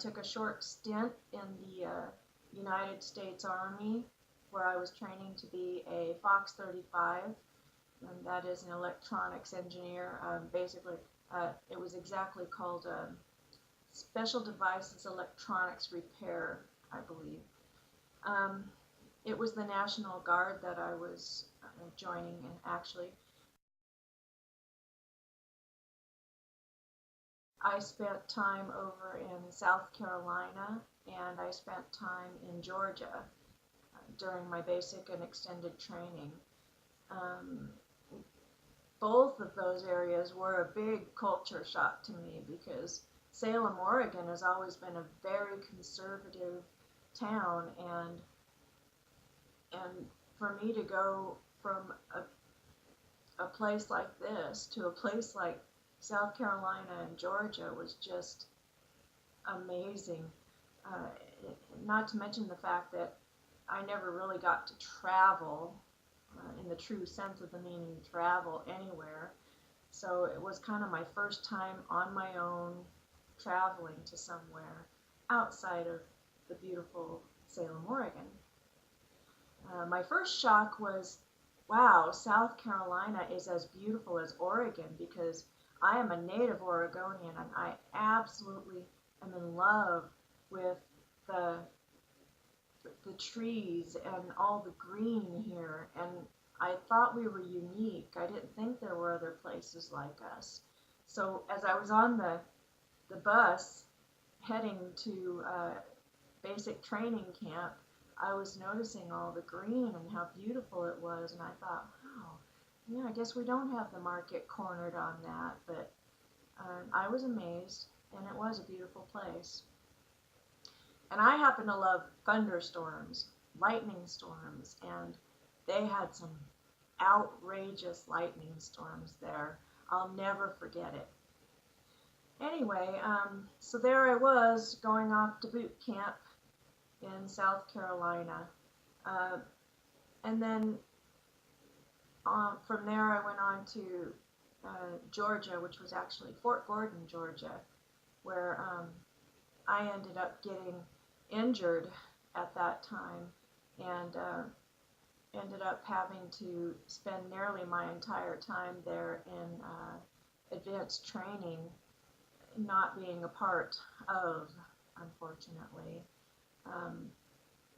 took a short stint in the United States Army, where I was training to be a Fox 35, and that is an electronics engineer. Basically, it was exactly called Special Devices Electronics Repair, I believe. It was the National Guard that I was joining in, actually. I spent time over in South Carolina, and I spent time in Georgia during my basic and extended training. Both of those areas were a big culture shock to me because Salem, Oregon has always been a very conservative town, and for me to go from a place like this to a place like South Carolina and Georgia was just amazing. Not to mention the fact that I never really got to travel in the true sense of the meaning travel anywhere. So it was kind of my first time on my own traveling to somewhere outside of the beautiful Salem, Oregon. My first shock was, wow, South Carolina is as beautiful as Oregon, because I am a native Oregonian and I absolutely am in love with the trees and all the green here, and I thought we were unique. I didn't think there were other places like us. So as I was on the bus heading to basic training camp, I was noticing all the green and how beautiful it was, and I thought, wow, yeah, I guess we don't have the market cornered on that, but I was amazed, and it was a beautiful place. And I happen to love thunderstorms, lightning storms, and they had some outrageous lightning storms there. I'll never forget it. Anyway, so there I was going off to boot camp in South Carolina. And then from there I went on to Georgia, which was actually Fort Gordon, Georgia, where I ended up getting injured at that time, and ended up having to spend nearly my entire time there in advanced training, not being a part of, unfortunately.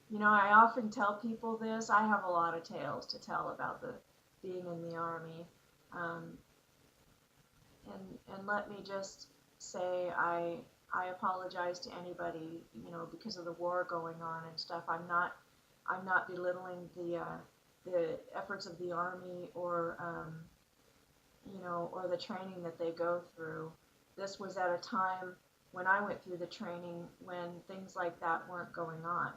You know, I often tell people this. I have a lot of tales to tell about being in the Army. And let me just say, I apologize to anybody, you know, because of the war going on and stuff. I'm not belittling the efforts of the Army, or you know, or the training that they go through. This was at a time when I went through the training when things like that weren't going on.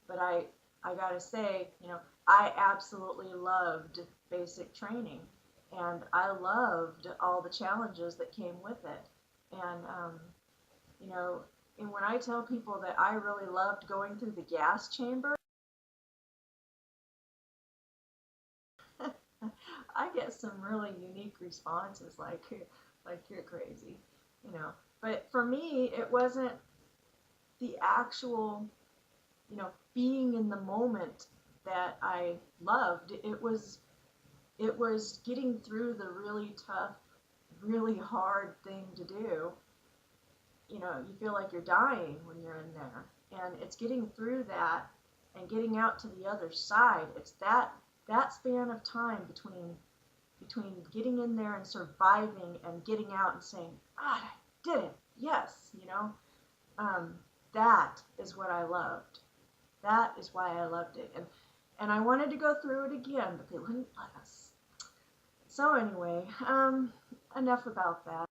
But I gotta say, you know, I absolutely loved basic training, and I loved all the challenges that came with it. And you know, and when I tell people that I really loved going through the gas chamber, I get some really unique responses, like you're crazy, you know. But for me, it wasn't the actual, you know, being in the moment that I loved. It was getting through the really tough, really hard thing to do. You know, you feel like you're dying when you're in there, and it's getting through that and getting out to the other side. It's that span of time between getting in there and surviving and getting out and saying, "God, I did it, yes," you know. That is what I loved. That is why I loved it, and I wanted to go through it again, but they wouldn't let us. So anyway, enough about that.